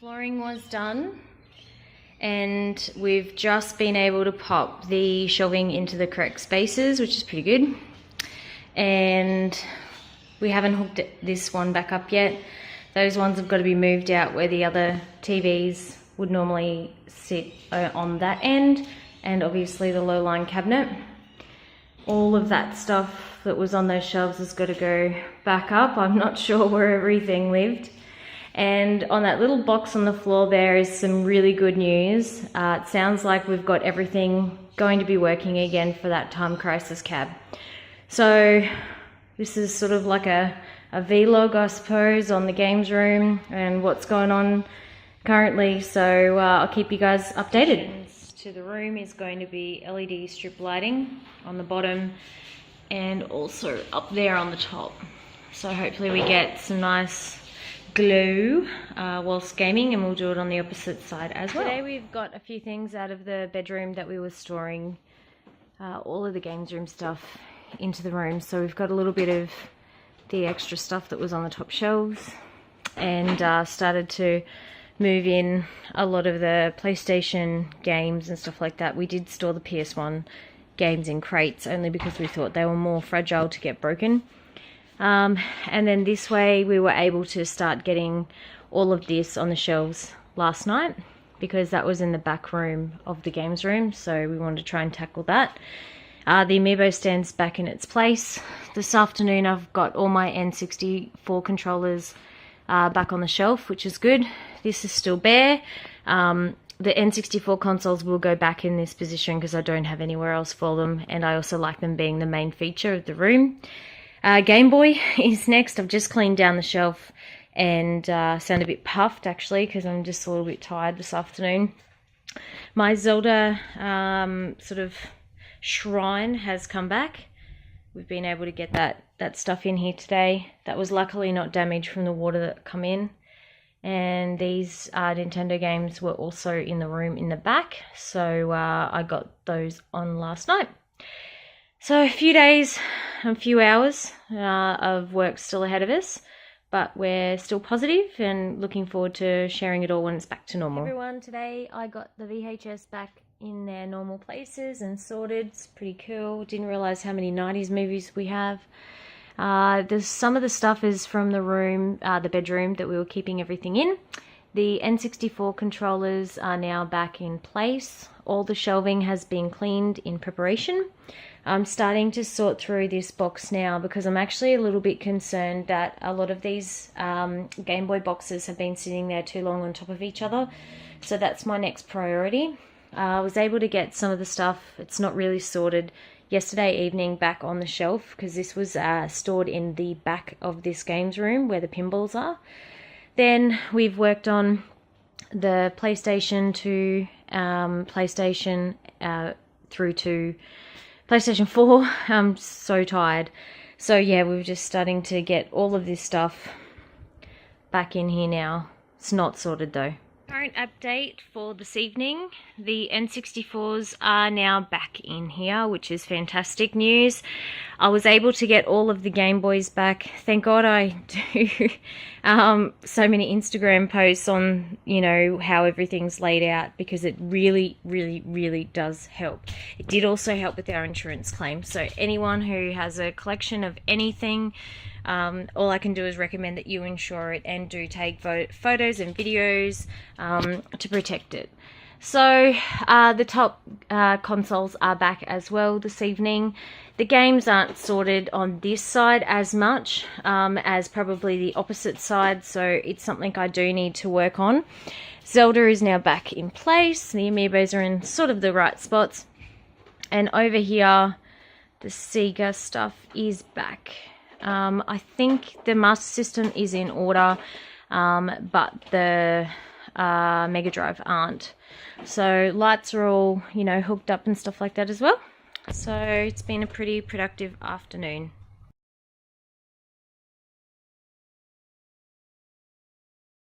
Flooring was done and we've just been able to pop the shelving into the correct spaces, which is pretty good. And we haven't hooked this one back up yet. Those ones have got to be moved out where the other TVs would normally sit on that end, and obviously the low-lying cabinet. All of that stuff that was on those shelves has got to go back up. I'm not sure where everything lived. And on that little box on the floor there is some really good news. It sounds like we've got everything going to be working again for that time crisis cab. So this is sort of like a vlog, I suppose, on the games room and what's going on currently. So I'll keep you guys updated. To the room is going to be LED strip lighting on the bottom and also up there on the top. So hopefully we get some nice glow whilst gaming, and we'll do it on the opposite side as well. Today we've got a few things out of the bedroom that we were storing all of the games room stuff into the room. So we've got a little bit of the extra stuff that was on the top shelves, and started to move in a lot of the PlayStation games and stuff like that. We did store the PS1 games in crates only because we thought they were more fragile to get broken. And then this way we were able to start getting all of this on the shelves last night, because that was in the back room of the games room, so we wanted to try and tackle that. The Amiibo stand's back in its place. This afternoon I've got all my N64 controllers back on the shelf, which is good. This is still bare. The N64 consoles will go back in this position because I don't have anywhere else for them, and I also like them being the main feature of the room. Gameboy is next. I've just cleaned down the shelf and sound a bit puffed actually because I'm just a little bit tired this afternoon. My Zelda sort of shrine has come back. We've been able to get that stuff in here today. That was luckily not damaged from the water that come in. And these Nintendo games were also in the room in the back, so I got those on last night. So a few days, a few hours of work still ahead of us, but we're still positive and looking forward to sharing it all when it's back to normal. Everyone, today I got the VHS back in their normal places and sorted. It's pretty cool. Didn't realise how many 90s movies we have. Some of the stuff is from the room, the bedroom that we were keeping everything in. The N64 controllers are now back in place. All the shelving has been cleaned in preparation. I'm starting to sort through this box now because I'm actually a little bit concerned that a lot of these Game Boy boxes have been sitting there too long on top of each other. So that's my next priority. I was able to get some of the stuff, it's not really sorted, yesterday evening back on the shelf, because this was stored in the back of this games room where the pinballs are. Then we've worked on the PlayStation 2, PlayStation through to PlayStation 4. I'm so tired. So yeah, we're just starting to get all of this stuff back in here now. It's not sorted though. Current update for this evening. The N64s are now back in here, which is fantastic news. I was able to get all of the Game Boys back. Thank God I do so many Instagram posts on, you know, how everything's laid out, because it really, really, really does help. It did also help with our insurance claim. So anyone who has a collection of anything, all I can do is recommend that you insure it and do take photos and videos to protect it. So the top consoles are back as well this evening. The games aren't sorted on this side as much as probably the opposite side, so it's something I do need to work on. Zelda is now back in place. The Amiibos are in sort of the right spots. And over here, the Sega stuff is back. I think the Master System is in order, but the Mega Drive aren't. So lights are all, you know, hooked up and stuff like that as well. So it's been a pretty productive afternoon.